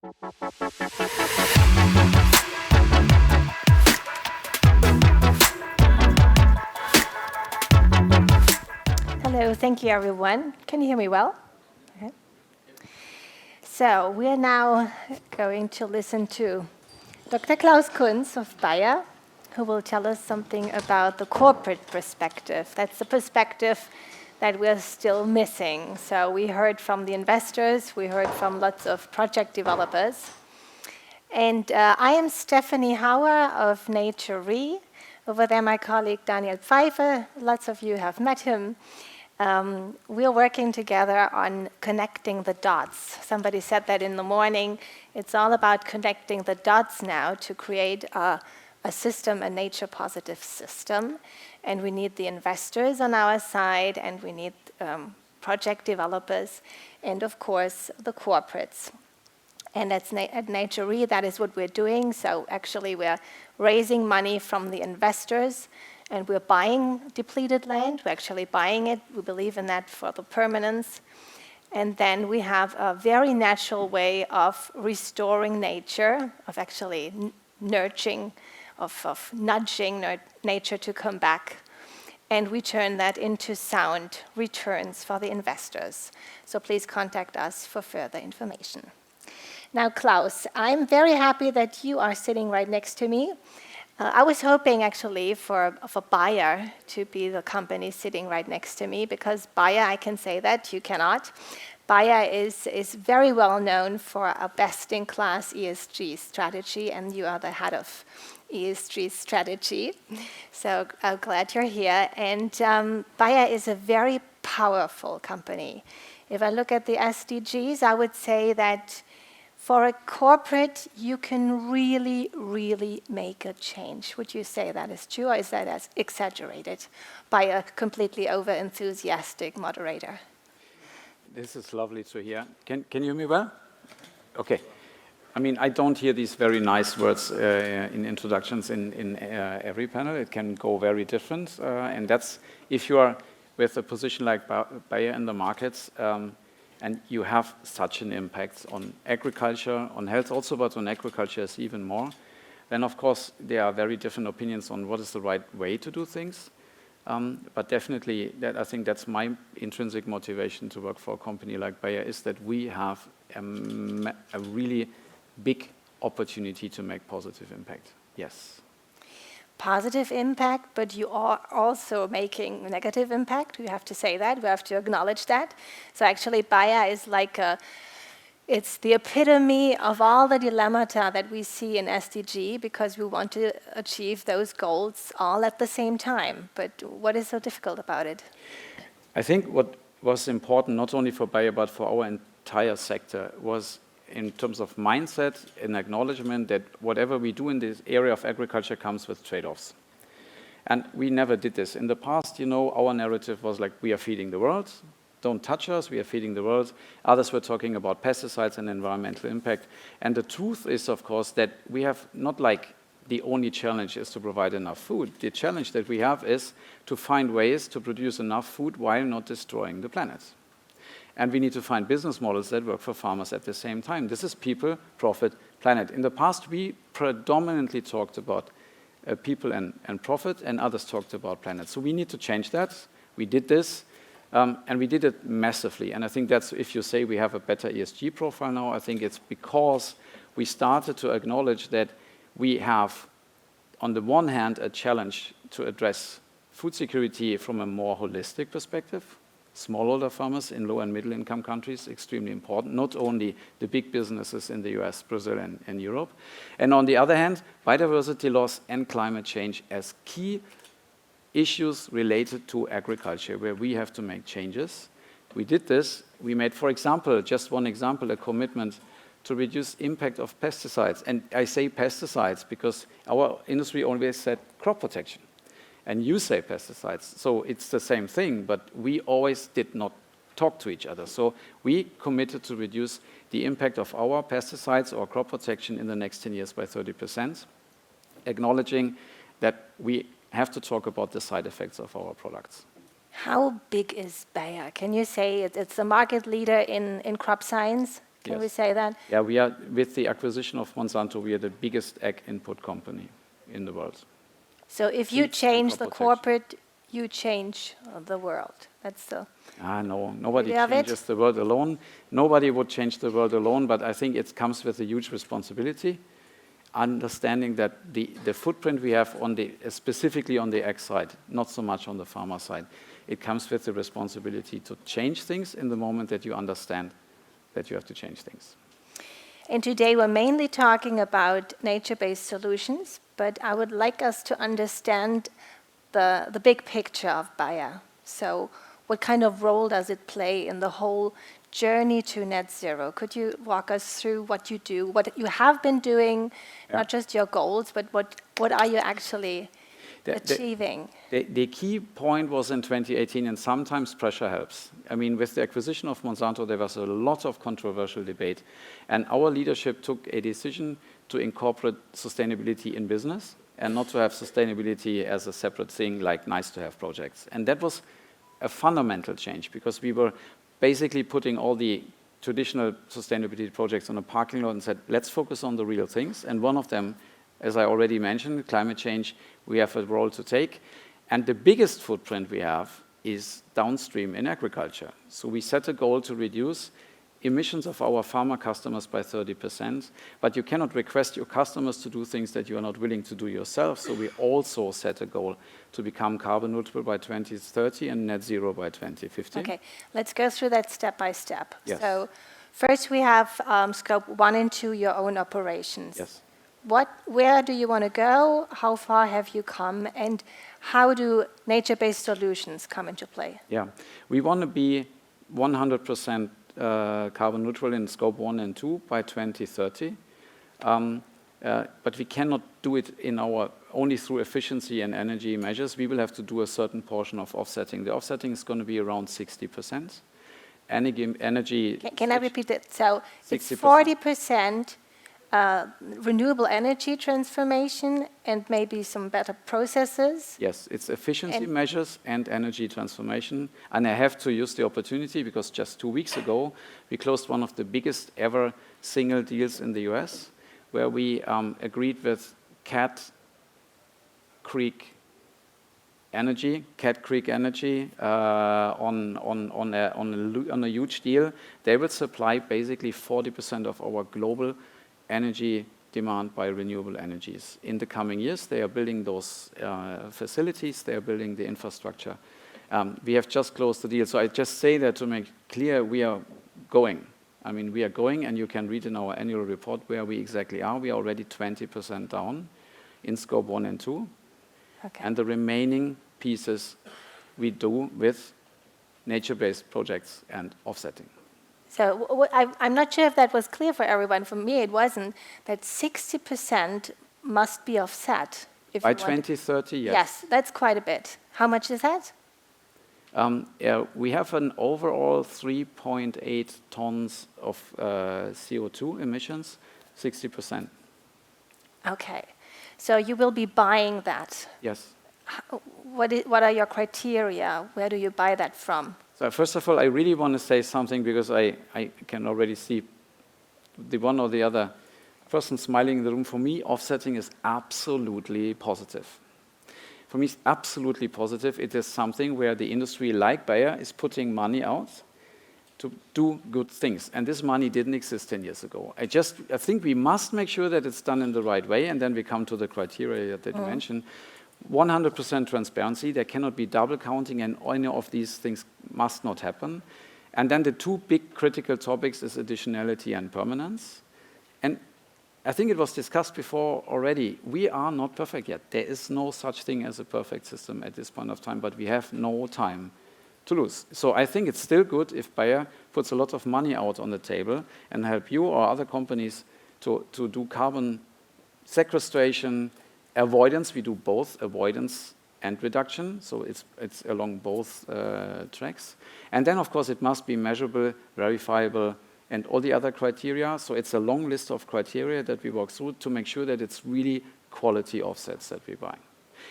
Hello, thank you everyone. Can you hear me well? Okay. So we are now going to listen to Dr. Klaus Kunz of Bayer, who will tell us something about the corporate perspective. That's the perspective that we're still missing. So we heard from the investors, we heard from lots of project developers. And I am Stefanie Hauer of NatureRe. Over there, my colleague Daniel Pfeiffer, lots of you have met him. We're working together on connecting the dots. Somebody said that in the morning. It's all about connecting the dots now to create a system, a nature-positive system. And we need the investors on our side, and we need project developers, and of course, the corporates. And at NatureRe, that is what we're doing. So actually, we're raising money from the investors, and we're buying depleted land. We're actually buying it. We believe in that for the permanence. And then we have a very natural way of restoring nature, of actually nurturing, of nudging nature to come back. And we turn that into sound returns for the investors. So please contact us for further information. Now, Klaus, I'm very happy that you are sitting right next to me. I was hoping, actually, for Bayer to be the company sitting right next to me, because Bayer, I can say that, you cannot. Bayer is very well known for a best-in-class ESG strategy, and you are the head of ESG strategy. So I'm glad you're here. And Bayer is a very powerful company. If I look at the SDGs, I would say that for a corporate, you can really, really make a change. Would you say that is true, or is that as exaggerated by a completely over-enthusiastic moderator? This is lovely to hear. Can you hear me well? Okay. I mean, I don't hear these very nice words in introductions in every panel. It can go very different. And that's if you are with a position like Bayer in the markets, and you have such an impact on agriculture, on health also, but on agriculture is even more, then of course there are very different opinions on what is the right way to do things. But definitely, I think that's my intrinsic motivation to work for a company like Bayer, is that we have a really big opportunity to make positive impact. Yes. Positive impact, but you are also making negative impact. We have to say that. We have to acknowledge that. So actually, Bayer is like it's the epitome of all the dilemmata that we see in SDG, because we want to achieve those goals all at the same time. But what is so difficult about it? I think what was important, not only for Bayer, but for our entire sector, was in terms of mindset and acknowledgement that whatever we do in this area of agriculture comes with trade-offs. And we never did this. In the past, our narrative was like, we are feeding the world, don't touch us, we are feeding the world. Others were talking about pesticides and environmental impact. And the truth is, of course, that we have not like the only challenge is to provide enough food. The challenge that we have is to find ways to produce enough food while not destroying the planet. And we need to find business models that work for farmers at the same time. This is people, profit, planet. In the past, we predominantly talked about people and profit, and others talked about planet. So we need to change that. We did this, and we did it massively. And I think that's, if you say we have a better ESG profile now, I think it's because we started to acknowledge that we have, on the one hand, a challenge to address food security from a more holistic perspective. Smallholder farmers in low and middle income countries, extremely important, not only the big businesses in the US, Brazil, and Europe. And on the other hand, biodiversity loss and climate change as key issues related to agriculture, where we have to make changes. We did this. We made, for example, just one example, a commitment to reduce impact of pesticides. And I say pesticides because our industry always said crop protection. And you say pesticides, so it's the same thing, but we always did not talk to each other. So we committed to reduce the impact of our pesticides or crop protection in the next 10 years by 30%, acknowledging that we have to talk about the side effects of our products. How big is Bayer? Can you say it's the market leader in crop science? Can Yes. we say that? Yeah, we are, with the acquisition of Monsanto, we are the biggest ag input company in the world. So if you Seeds and change crop the protection. corporate, you change the world. That's the... No, nobody You have it? changes the world alone. Nobody would change the world alone, but I think it comes with a huge responsibility, understanding that the footprint we have on specifically on the ag side, not so much on the farmer side, it comes with the responsibility to change things in the moment that you understand that you have to change things. And today we're mainly talking about nature-based solutions, but I would like us to understand the big picture of Bayer. So what kind of role does it play in the whole journey to net zero? Could you walk us through what you do, what you have been doing, not just your goals, but what are you actually achieving? The key point was in 2018, and sometimes pressure helps. I mean, with the acquisition of Monsanto, there was a lot of controversial debate, and our leadership took a decision to incorporate sustainability in business and not to have sustainability as a separate thing like nice-to-have projects. And that was a fundamental change, because we were basically putting all the traditional sustainability projects on a parking lot and said, let's focus on the real things. And one of them, as I already mentioned, climate change, we have a role to take. And the biggest footprint we have is downstream in agriculture. So we set a goal to reduce emissions of our farmer customers by 30%, but you cannot request your customers to do things that you are not willing to do yourself. So we also set a goal to become carbon neutral by 2030 and net zero by 2050. Okay, let's go through that step by step. Yes. So first we have scope 1 and 2, your own operations. Yes. Where do you want to go? How far have you come? And how do nature-based solutions come into play? Yeah, we want to be 100% carbon neutral in scope 1 and 2 by 2030. But we cannot do it only through efficiency and energy measures. We will have to do a certain portion of offsetting. The offsetting is going to be around 60%. Energy. Can I repeat that? So 60%. it's 40% renewable energy transformation and maybe some better processes? Yes, it's efficiency measures and energy transformation. And I have to use the opportunity because just 2 weeks ago, we closed one of the biggest ever single deals in the US, where we agreed with Cat Creek Energy on a huge deal. They will supply basically 40% of our global energy demand by renewable energies. In the coming years, they are building those facilities, they are building the infrastructure. We have just closed the deal. So I just say that to make clear we are going. I mean, we are going, and you can read in our annual report where we exactly are. We are already 20% down in scope 1 and 2. Okay. And the remaining pieces we do with nature-based projects and offsetting. So I'm not sure if that was clear for everyone. For me, it wasn't. That 60% must be offset. If By you want 2030, yes. Yes, that's quite a bit. How much is that? We have an overall 3.8 tons of CO2 emissions, 60%. Okay. So you will be buying that. Yes. What are your criteria? Where do you buy that from? So first of all, I really want to say something because I can already see the one or the other person smiling in the room. For me, offsetting is absolutely positive. For me, it's absolutely positive. It is something where the industry, like Bayer, is putting money out to do good things. And this money didn't exist 10 years ago. I think we must make sure that it's done in the right way, and then we come to the criteria that you mentioned. 100% transparency, there cannot be double counting, and any of these things must not happen. And then the two big critical topics is additionality and permanence. And I think it was discussed before already. We are not perfect yet. There is no such thing as a perfect system at this point of time, but we have no time to lose. So I think it's still good if Bayer puts a lot of money out on the table and help you or other companies to do carbon sequestration, avoidance. We do both avoidance and reduction, so it's along both tracks. And then, of course, it must be measurable, verifiable, and all the other criteria. So it's a long list of criteria that we work through to make sure that it's really quality offsets that we buy.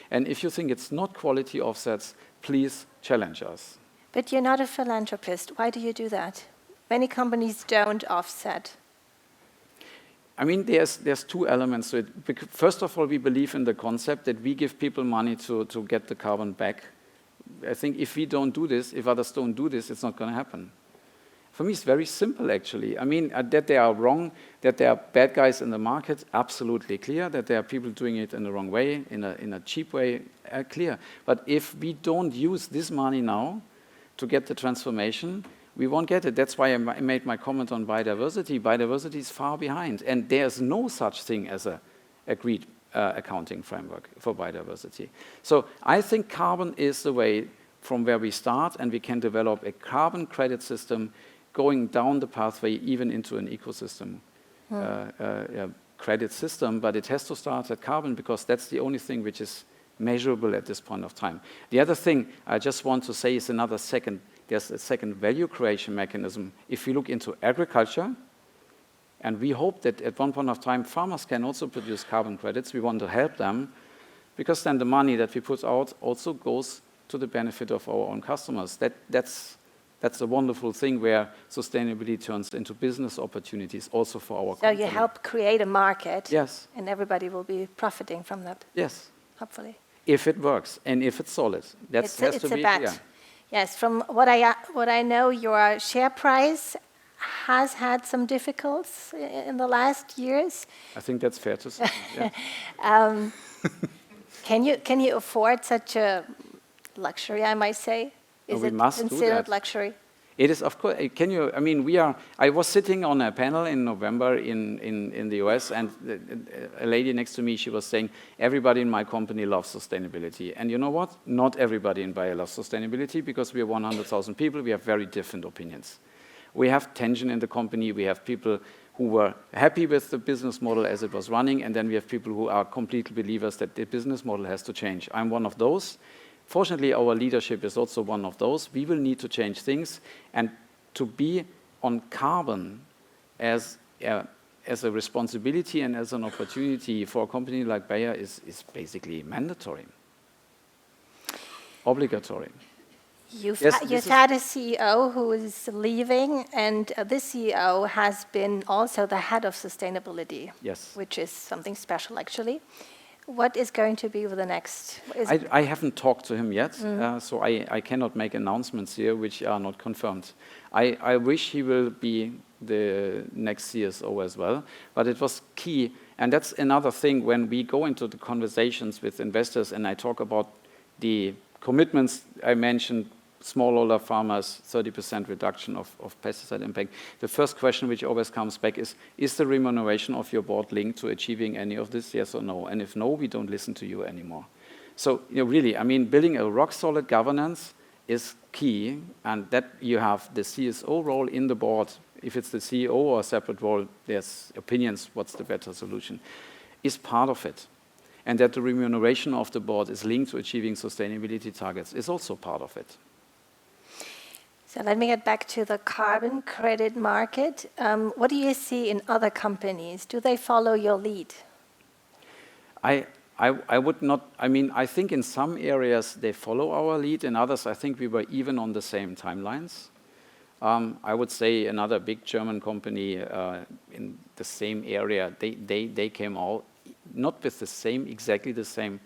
And if you think it's not quality offsets, please challenge us. But you're not a philanthropist. Why do you do that? many companies don't offset? I mean, there's two elements to it. First of all, we believe in the concept that we give people money to get the carbon back. I think if we don't do this, if others don't do this, it's not going to happen. For me, it's very simple, actually. I mean, that they are wrong, that there are bad guys in the market, absolutely clear. That there are people doing it in the wrong way, in a cheap way, clear. But if we don't use this money now to get the transformation, we won't get it. That's why I made my comment on biodiversity. Biodiversity is far behind, and there's no such thing as a agreed accounting framework for biodiversity. So I think carbon is the way from where we start, and we can develop a carbon credit system going down the pathway even into an ecosystem credit system, but it has to start at carbon because that's the only thing which is measurable at this point of time. The other thing I just want to say is there's a second value creation mechanism. If you look into agriculture, and we hope that at one point of time farmers can also produce carbon credits, we want to help them, because then the money that we put out also goes to the benefit of our own customers. That's a wonderful thing where sustainability turns into business opportunities also for our company. So you help create a market, yes, and everybody will be profiting from that. Yes, hopefully. If it works and if it's solid, that has to be clear. Yes, from what I know, your share price has had some difficulties in the last years. I think that's fair to say. Yeah. Can you afford such a luxury, I might say? Is it considered luxury? It is, of course. I mean, I was sitting on a panel in November in the US, and a lady next to me, she was saying, everybody in my company loves sustainability. And you know what? Not everybody in Bayer loves sustainability, because we are 100,000 people, we have very different opinions. We have tension in the company, we have people who were happy with the business model as it was running, and then we have people who are complete believers that the business model has to change. I'm one of those. Fortunately, our leadership is also one of those. We will need to change things, and to be on carbon as a responsibility and as an opportunity for a company like Bayer is basically mandatory, obligatory. You've had a CEO who is leaving, and this CEO has been also the head of sustainability, yes, which is something special, actually. What is going to be the next? I haven't talked to him yet, so I cannot make announcements here which are not confirmed. I wish he will be the next CSO as well, but it was key, and that's another thing when we go into the conversations with investors and I talk about the commitments I mentioned, smallholder farmers, 30% reduction of pesticide impact. The first question which always comes back is the remuneration of your board linked to achieving any of this, yes or no? And if no, we don't listen to you anymore. So really, I mean, building a rock-solid governance is key, and that you have the CSO role in the board. If it's the CEO or a separate role, there's opinions, what's the better solution, is part of it. And that the remuneration of the board is linked to achieving sustainability targets is also part of it. So let me get back to the carbon credit market. What do you see in other companies? Do they follow your lead? I would not. I mean, I think in some areas they follow our lead. In others, I think we were even on the same timelines. I would say another big German company in the same area, they came out not with exactly the same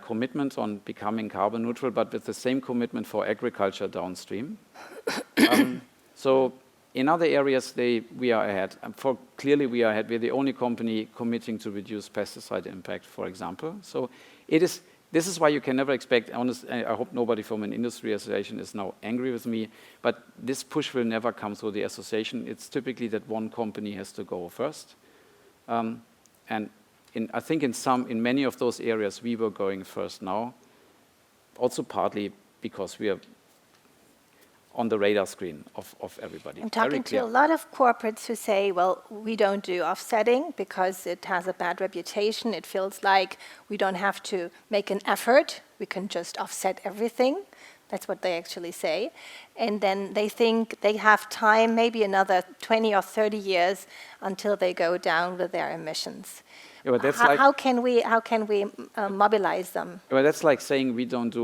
commitment on becoming carbon neutral, but with the same commitment for agriculture downstream. So in other areas, we are ahead. Clearly, we are ahead. We're the only company committing to reduce pesticide impact, for example. So this is why you can never expect, I hope nobody from an industry association is now angry with me, but this push will never come through the association. It's typically that one company has to go first. And I think in many of those areas we were going first now, also partly because we are on the radar screen of everybody. I'm talking to a lot of corporates who say, well, we don't do offsetting because it has a bad reputation. It feels like we don't have to make an effort. We can just offset everything. That's what they actually say. And then they think they have time, maybe another 20 or 30 years until they go down with their emissions. Yeah, but that's how can we mobilize them? Well, that's like saying we don't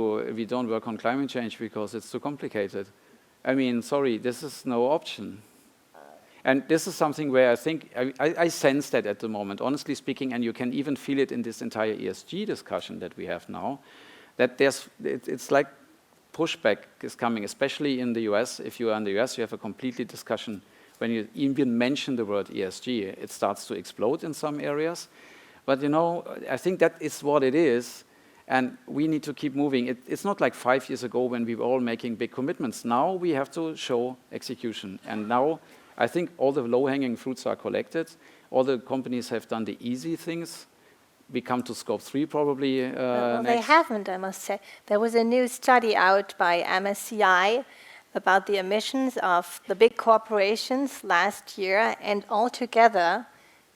work on climate change because it's too complicated. I mean, sorry, this is no option. And this is something where I think, I sense that at the moment, honestly speaking, and you can even feel it in this entire ESG discussion that we have now, that it's like pushback is coming, especially in the US. If you are in the US, you have a completely discussion. When you even mention the word ESG, it starts to explode in some areas. But I think that is what it is, and we need to keep moving. It's not like 5 years ago when we were all making big commitments. Now we have to show execution, and now I think all the low-hanging fruits are collected. All the companies have done the easy things. We come to scope 3 probably well, next. they haven't, I must say. There was a new study out by MSCI about the emissions of the big corporations last year, and altogether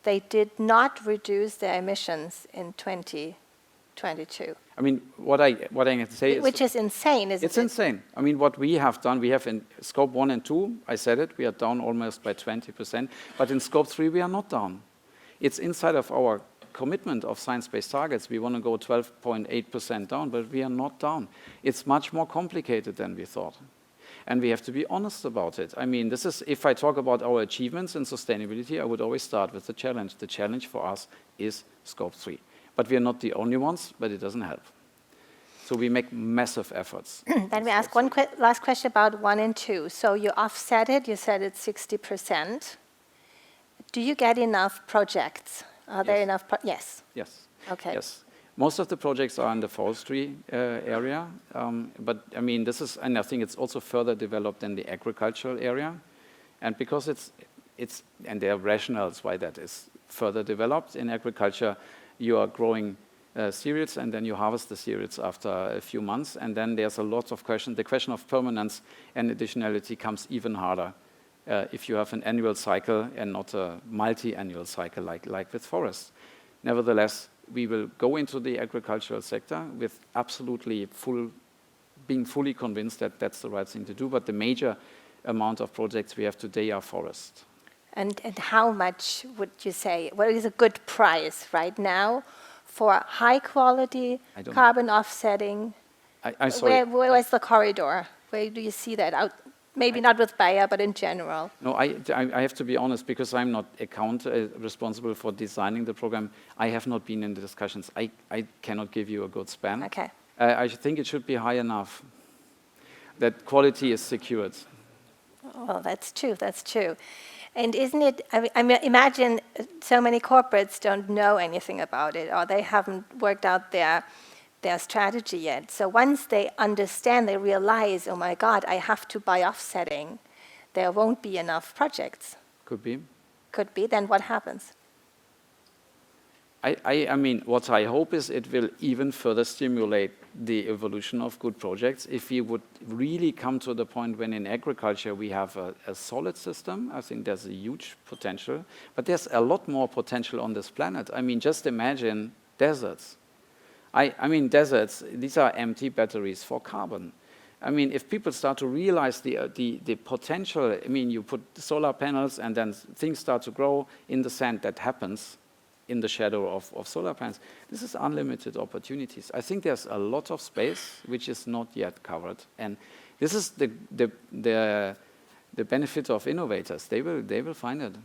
they did not reduce their emissions in 2022. I mean, what I can say is... Which is insane, isn't it? It's insane. I mean, what we have done, we have in scope 1 and 2, I said it, we are down almost by 20%, but in scope 3 we are not down. It's inside of our commitment of science-based targets. We want to go 12.8% down, but we are not down. It's much more complicated than we thought. And we have to be honest about it. I mean, this is, if I talk about our achievements in sustainability, I would always start with the challenge. The challenge for us is scope 3. But we are not the only ones, but it doesn't help. So we make massive efforts. Then we ask one last question about 1 and 2. So you offset it, you said it's 60%. Do you get enough projects? Are there enough? Yes. Yes. Okay. Yes. Most of the projects are in the forestry area, but I mean, this is, and I think it's also further developed in the agricultural area, and because it's, and there are rationales why that is further developed in agriculture. You are growing cereals, and then you harvest the cereals after a few months, and then there's a lot of questions. The question of permanence and additionality comes even harder if you have an annual cycle and not a multi-annual cycle like with forests. Nevertheless, we will go into the agricultural sector with absolutely being fully convinced that that's the right thing to do, but the major amount of projects we have today are forest. And how much would you say, what is a good price right now for high quality carbon offsetting? I'm sorry. Where is the corridor? Where do you see that out? Maybe not with Bayer, but in general. No, I have to be honest, because I'm not responsible for designing the program. I have not been in the discussions. I cannot give you a good span. Okay. I think it should be high enough that quality is secured. Well, that's true. That's true. And isn't it, I mean, imagine so many corporates don't know anything about it, or they haven't worked out their strategy yet. So once they understand, they realize, oh my God, I have to buy offsetting, there won't be enough projects. Could be. Could be, then what happens? I mean, what I hope is it will even further stimulate the evolution of good projects. If we would really come to the point when in agriculture we have a solid system, I think there's a huge potential. But there's a lot more potential on this planet. I mean, just imagine deserts. I mean, deserts, these are empty batteries for carbon. I mean, if people start to realize the potential, I mean, you put solar panels and then things start to grow in the sand, that happens in the shadow of solar panels. This is unlimited opportunities. I think there's a lot of space which is not yet covered. And this is the benefit of innovators. They will find it.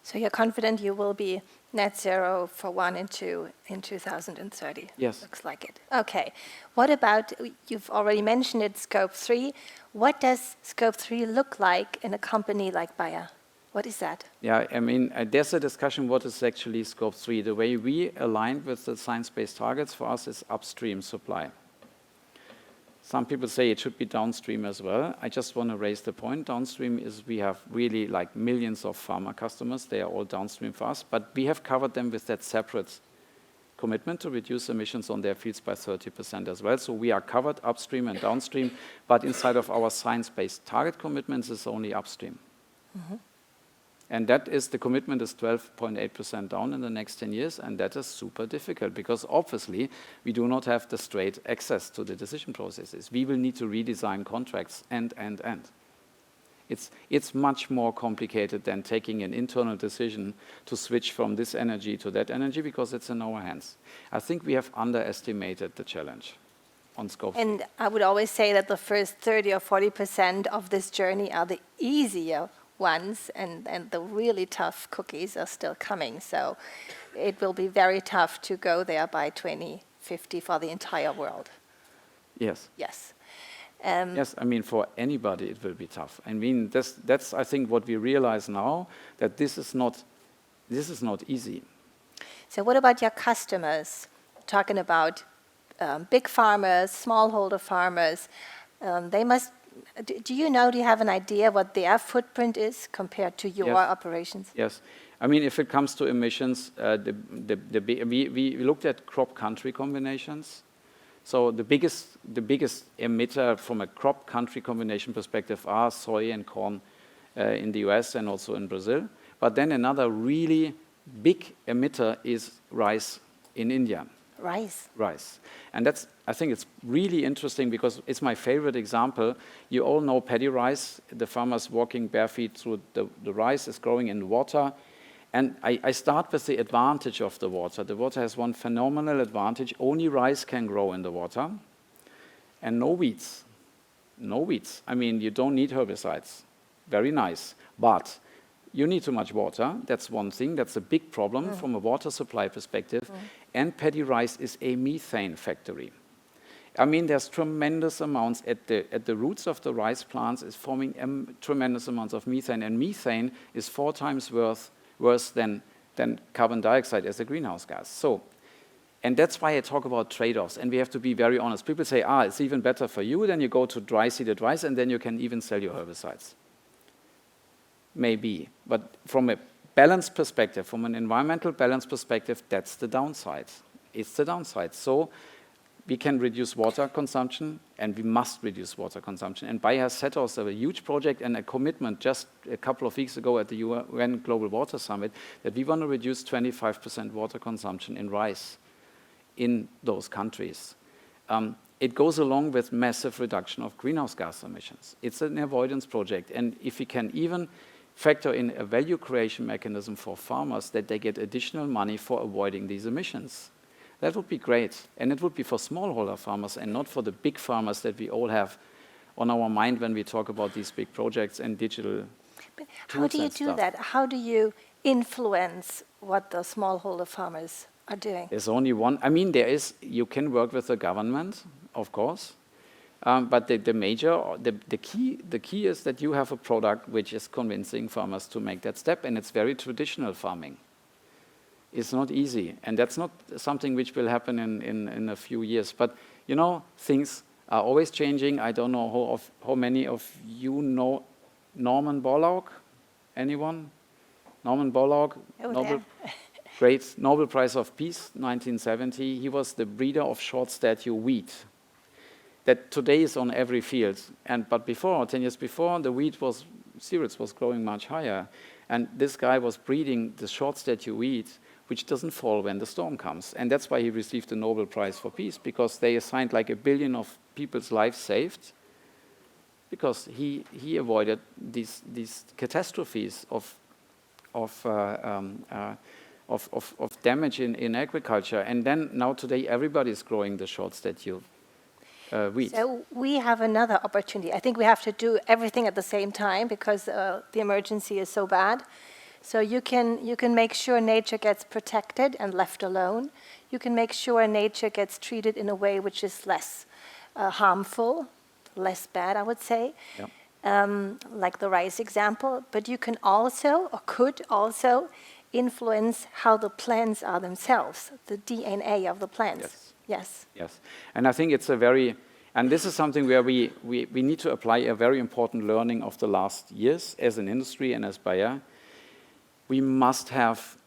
So you're confident you will be net zero for 1 and 2 in 2030? Yes. Looks like it. Okay. What about, you've already mentioned it, scope 3. What does scope 3 look like in a company like Bayer? What is that? Yeah, I mean, there's a discussion what is actually scope 3. The way we aligned with the science-based targets for us is upstream supply. Some people say it should be downstream as well. I just want to raise the point. Downstream is we have really like millions of pharma customers. They are all downstream for us. But we have covered them with that separate commitment to reduce emissions on their fields by 30% as well. So we are covered upstream and downstream. But inside of our science-based target commitments is only upstream. Mm-hmm. And that is, the commitment is 12.8% down in the next 10 years, and that is super difficult because obviously we do not have the straight access to the decision processes. We will need to redesign contracts and. It's much more complicated than taking an internal decision to switch from this energy to that energy because it's in our hands. I think we have underestimated the challenge on scope. And I would always say that the first 30 or 40% of this journey are the easier ones, and the really tough cookies are still coming. So it will be very tough to go there by 2050 for the entire world. Yes. Yes. Yes, I mean, for anybody it will be tough. I mean, that's I think what we realize now, that this is not easy. So what about your customers? Talking about big farmers, smallholder farmers, they must. Do you have an idea what their footprint is compared to your operations? Yes. I mean, if it comes to emissions, we looked at crop-country combinations. So the biggest emitter from a crop-country combination perspective are soy and corn in the US and also in Brazil. But then another really big emitter is rice in India. Rice. And I think it's really interesting because it's my favorite example. You all know paddy rice. The farmers walking bare feet through the rice is growing in water. And I start with the advantage of the water. The water has one phenomenal advantage. Only rice can grow in the water. And no weeds. No weeds. I mean, you don't need herbicides. Very nice. But you need too much water. That's one thing. That's a big problem from a water supply perspective. And paddy rice is a methane factory. I mean, there's tremendous amounts at the roots of the rice plants is forming tremendous amounts of methane. And methane is 4 times worse than carbon dioxide as a greenhouse gas. So, and that's why I talk about trade-offs. And we have to be very honest. People say, it's even better for you. Then you go to dry-seeded rice, and then you can even sell your herbicides. Maybe. But from a balance perspective, from an environmental balance perspective, that's the downside. It's the downside. So we can reduce water consumption, and we must reduce water consumption. And Bayer has set us a huge project and a commitment just a couple of weeks ago at the UN Global Water Summit that we want to reduce 25% water consumption in rice in those countries. It goes along with massive reduction of greenhouse gas emissions. It's an avoidance project. And if we can even factor in a value creation mechanism for farmers that they get additional money for avoiding these emissions, that would be great. And it would be for smallholder farmers and not for the big farmers that we all have on our mind when we talk about these big projects and digital But how do you do that? How do you influence what the smallholder farmers are doing? There's only one. I mean, you can work with the government, of course. But the key is that you have a product which is convincing farmers to make that step, and it's very traditional farming. It's not easy, and that's not something which will happen in a few years. But, things are always changing. I don't know how many of you know Norman Borlaug? Anyone? Norman Borlaug? Great Nobel Prize of Peace, 1970. He was the breeder of short-stature wheat that today is on every field. But before, 10 years before, the cereals was growing much higher. And this guy was breeding the short-stature wheat, which doesn't fall when the storm comes. And that's why he received the Nobel Prize for Peace, because they assigned like 1 billion of people's lives saved, because he avoided these catastrophes of damage in agriculture. And then now today everybody is growing the short-stature wheat. So we have another opportunity. I think we have to do everything at the same time because the emergency is so bad. So you can make sure nature gets protected and left alone. You can make sure nature gets treated in a way which is less harmful, less bad, I would say, like the rice example. But you can also, or could also, influence how the plants are themselves, the DNA of the plants. Yes. And I think it's and this is something where we need to apply a very important learning of the last years as an industry and as Bayer. We must have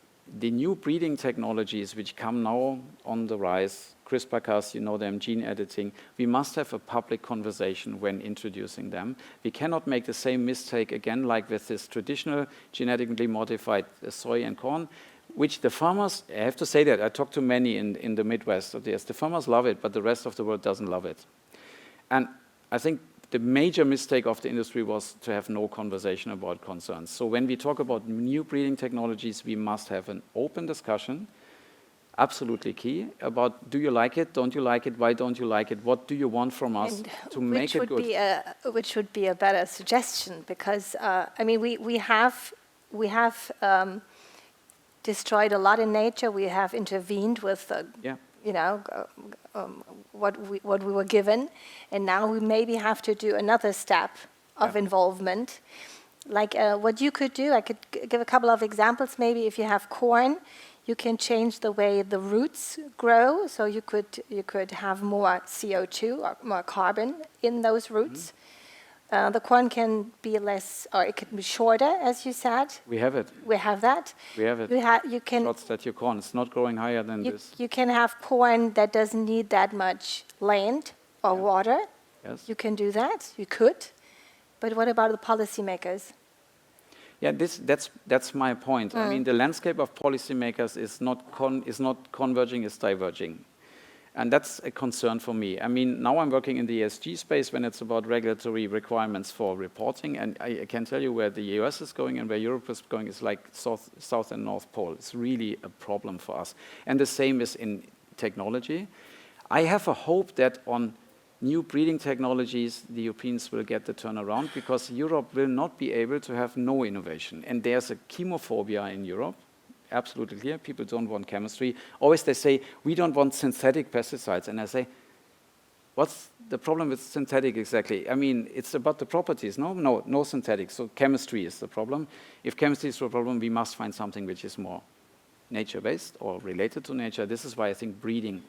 the new breeding technologies which come now on the rise, CRISPR-Cas, you know them, gene editing. We must have a public conversation when introducing them. We cannot make the same mistake again like with this traditional genetically modified soy and corn, which the farmers, I have to say that, I talked to many in the Midwest of this, the farmers love it, but the rest of the world doesn't love it. And I think the major mistake of the industry was to have no conversation about concerns. So when we talk about new breeding technologies, we must have an open discussion absolutely key about do you like it, don't you like it, why don't you like it, what do you want from us And to make it good. Which would be a better suggestion? Because I mean, we have destroyed a lot in nature. We have intervened with, Yeah. you know, what we were given, and now we maybe have to do another step of involvement. Like what you could do, I could give a couple of examples. Maybe if you have corn, you can change the way the roots grow. So you could have more CO2 or more carbon in those roots. The corn can be less, or it can be shorter, as you said. We have it. We have that. We have it. You can. Shots that you corn. It's not growing higher than this. You can have corn that doesn't need that much land or water. Yes. You can do that. You could. But what about the policymakers? Yeah, that's my point. I mean, the landscape of policymakers is not converging, it's diverging. And that's a concern for me. I mean, now I'm working in the ESG space when it's about regulatory requirements for reporting, and I can tell you where the US is going and where Europe is going is like South and North Pole. It's really a problem for us. And the same is in technology. I have a hope that on new breeding technologies, the Europeans will get the turnaround because Europe will not be able to have no innovation. And there's a chemophobia in Europe. Absolutely clear. People don't want chemistry. Always they say, we don't want synthetic pesticides. And I say, what's the problem with synthetic exactly? I mean, it's about the properties. No synthetic. So chemistry is the problem. If chemistry is the problem, we must find something which is more nature-based or related to nature. This is why I think breeding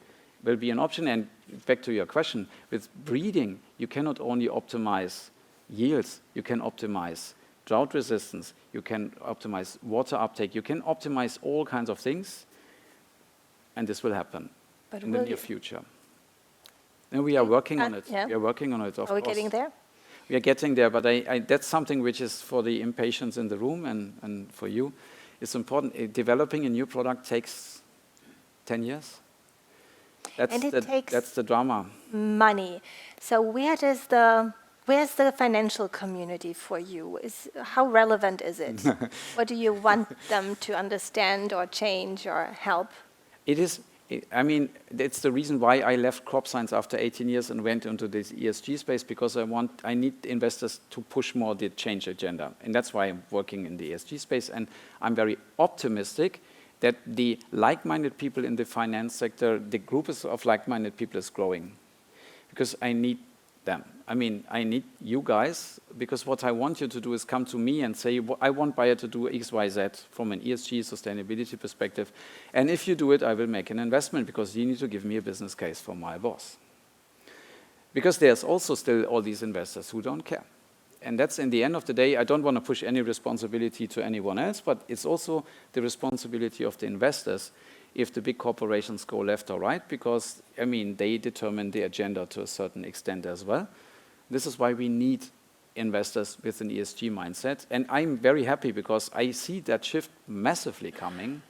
will be an option. And back to your question, with breeding, you cannot only optimize yields, you can optimize drought resistance, you can optimize water uptake, you can optimize all kinds of things, and this will happen in the near future. And we are working on it. Yeah. We are working on it, of course. Are we getting there? We are getting there, but that's something which is for the impatience in the room and for you. It's important. Developing a new product takes 10 years. That's the drama. Money. So where's the financial community for you? How relevant is it? What do you want them to understand or change or help? I mean, it's the reason why I left crop science after 18 years and went into this ESG space, because I need investors to push more the change agenda. And that's why I'm working in the ESG space. And I'm very optimistic that the like-minded people in the finance sector, the group of like-minded people is growing. Because I need them. I mean, I need you guys, because what I want you to do is come to me and say, I want Bayer to do X, Y, Z from an ESG sustainability perspective. And if you do it, I will make an investment, because you need to give me a business case for my boss. Because there's also still all these investors who don't care. And that's, in the end of the day, I don't want to push any responsibility to anyone else, but it's also the responsibility of the investors if the big corporations go left or right, because, I mean, they determine the agenda to a certain extent as well. This is why we need investors with an ESG mindset. And I'm very happy because I see that shift massively coming.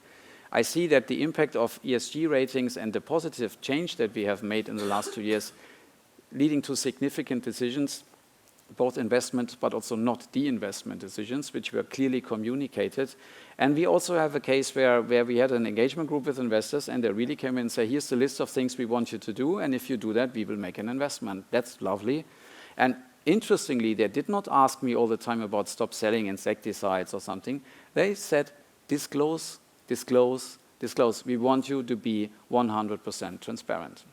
I see that the impact of ESG ratings and the positive change that we have made in the last 2 years leading to significant decisions, both investment but also not de-investment decisions, which were clearly communicated. And we also have a case where we had an engagement group with investors, and they really came in and said, here's the list of things we want you to do, and if you do that, we will make an investment. That's lovely. And interestingly, they did not ask me all the time about stop selling insecticides or something. They said, disclose, disclose, disclose. We want you to be 100% transparent.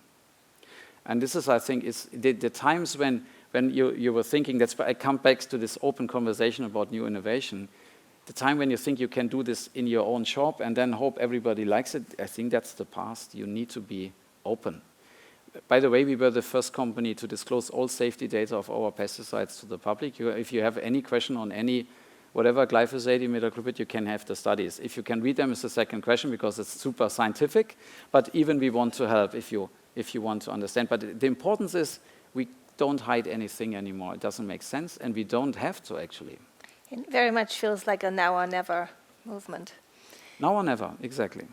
And this is, I think, is the times when you were thinking, that's why I come back to this open conversation about new innovation. The time when you think you can do this in your own shop and then hope everybody likes it, I think that's the past. You need to be open. By the way, we were the first company to disclose all safety data of our pesticides to the public. If you have any question on any, whatever, glyphosate, imidacloprid, you can have the studies. If you can read them, it's the second question, because it's super scientific. But even we want to help if you want to understand. But the importance is we don't hide anything anymore. It doesn't make sense, and we don't have to, actually. It very much feels like a now or never movement. Now or never, exactly.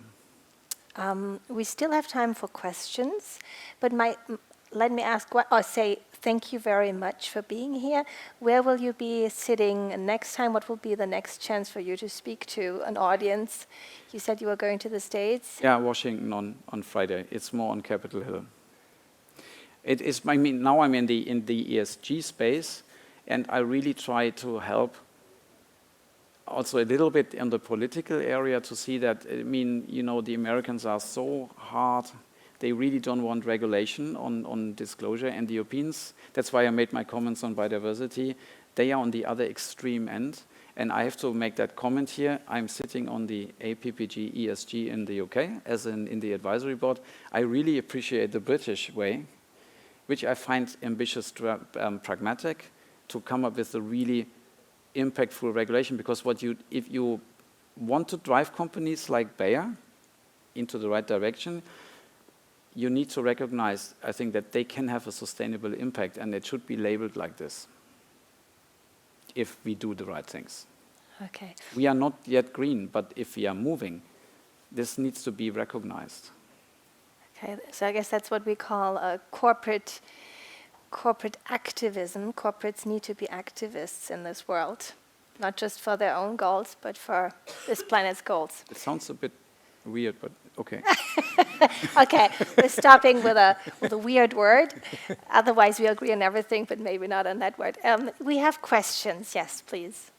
We still have time for questions, but let me ask, or say thank you very much for being here. Where will you be sitting next time? What will be the next chance for you to speak to an audience? You said you were going to the States. Yeah, Washington on Friday. It's more on Capitol Hill. It is. I mean, now I'm in the ESG space, and I really try to help. Also, a little bit in the political area to see that. I mean, you know, the Americans are so hard. They really don't want regulation on disclosure, and the Europeans. That's why I made my comments on biodiversity. They are on the other extreme end. And I have to make that comment here. I'm sitting on the APPG ESG in the UK, as in the advisory board. I really appreciate the British way, which I find ambitious, pragmatic, to come up with a really impactful regulation. Because if you want to drive companies like Bayer into the right direction, you need to recognize, I think, that they can have a sustainable impact, and it should be labeled like this, if we do the right things. Okay. We are not yet green, but if we are moving, this needs to be recognized. Okay, so I guess that's what we call a corporate activism. Corporates need to be activists in this world, not just for their own goals, but for this planet's goals. It sounds a bit weird, but okay. Okay, we're stopping with a weird word. Otherwise, we agree on everything, but maybe not on that word. We have questions. Yes, please.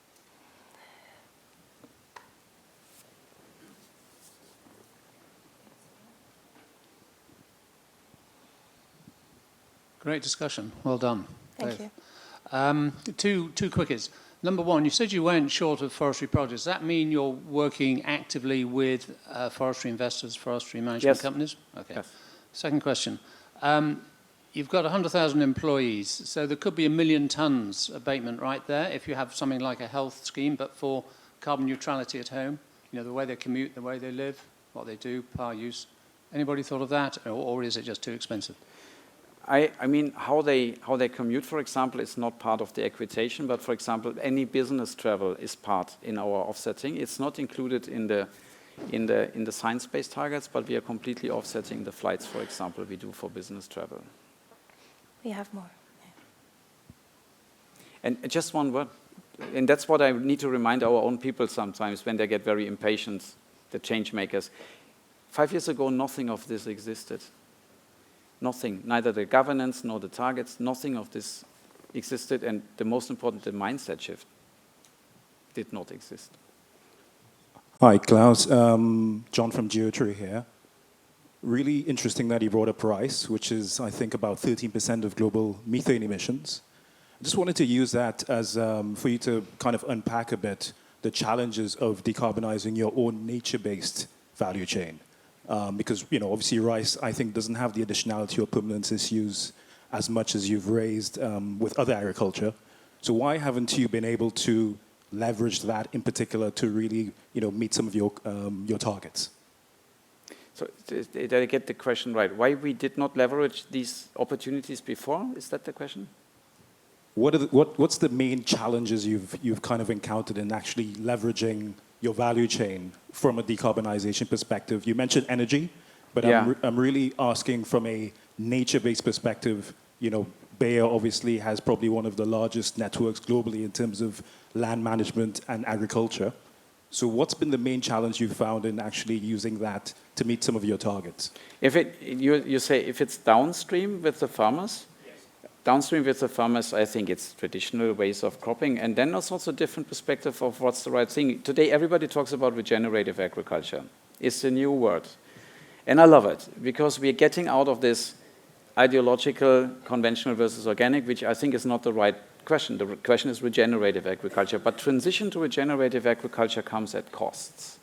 Great discussion. Well done. Thank you. Two quickies. Number one, you said you weren't short of forestry projects. Does that mean you're working actively with forestry investors, forestry management companies? Okay. Yes. Second question. You've got 100,000 employees, so there could be 1 million tons abatement right there if you have something like a health scheme, but for carbon neutrality at home, you know, the way they commute, the way they live, what they do, power use. Anybody thought of that, or is it just too expensive? I mean, how they commute, for example, is not part of the equitation, but for example, any business travel is part in our offsetting. It's not included in the science-based targets, but we are completely offsetting the flights, for example, we do for business travel. We have more. And just one word, and that's what I need to remind our own people sometimes when they get very impatient, the change makers. 5 years ago, nothing of this existed. Nothing, neither the governance nor the targets, nothing of this existed, and the most important, the mindset shift did not exist. Hi, Klaus. John from NatureRe here. Really interesting that you brought up rice, which is, I think, about 13% of global methane emissions. I just wanted to use that as for you to kind of unpack a bit the challenges of decarbonizing your own nature-based value chain. Because, you know, obviously rice, I think, doesn't have the additionality or permanence issues as much as you've raised with other agriculture. So why haven't you been able to leverage that in particular to really, you know, meet some of your targets? So did I get the question right? Why we did not leverage these opportunities before? Is that the question? What's the main challenges you've kind of encountered in actually leveraging your value chain from a decarbonization perspective? You mentioned energy, but yeah. I'm really asking from a nature-based perspective. You know, Bayer obviously has probably one of the largest networks globally in terms of land management and agriculture. So what's been the main challenge you've found in actually using that to meet some of your targets? You say if it's downstream with the farmers? Downstream with the farmers, I think it's traditional ways of cropping, and then there's also a different perspective of what's the right thing. Today, everybody talks about regenerative agriculture. It's a new word. And I love it, because we're getting out of this ideological, conventional versus organic, which I think is not the right question. The question is regenerative agriculture. But transition to regenerative agriculture comes at costs.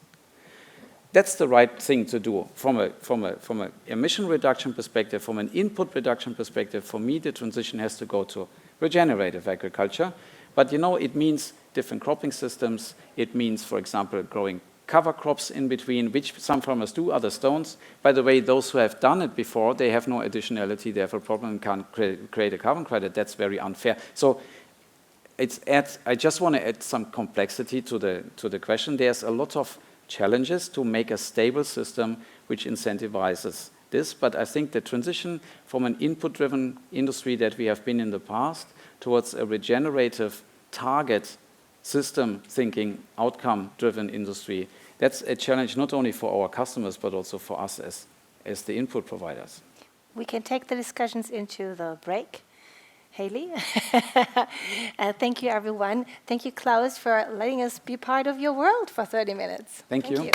That's the right thing to do from an emission reduction perspective, from an input reduction perspective. For me, the transition has to go to regenerative agriculture. But, you know, it means different cropping systems. It means, for example, growing cover crops in between, which some farmers do, others don't. By the way, those who have done it before, they have no additionality. They have a problem and can't create a carbon credit. That's very unfair. So I just want to add some complexity to the question. There's a lot of challenges to make a stable system which incentivizes this, but I think the transition from an input-driven industry that we have been in the past towards a regenerative target system thinking, outcome-driven industry, that's a challenge not only for our customers, but also for us as the input providers. We can take the discussions into the break. Haley. Thank you, everyone. Thank you, Klaus, for letting us be part of your world for 30 minutes. Thank you. You.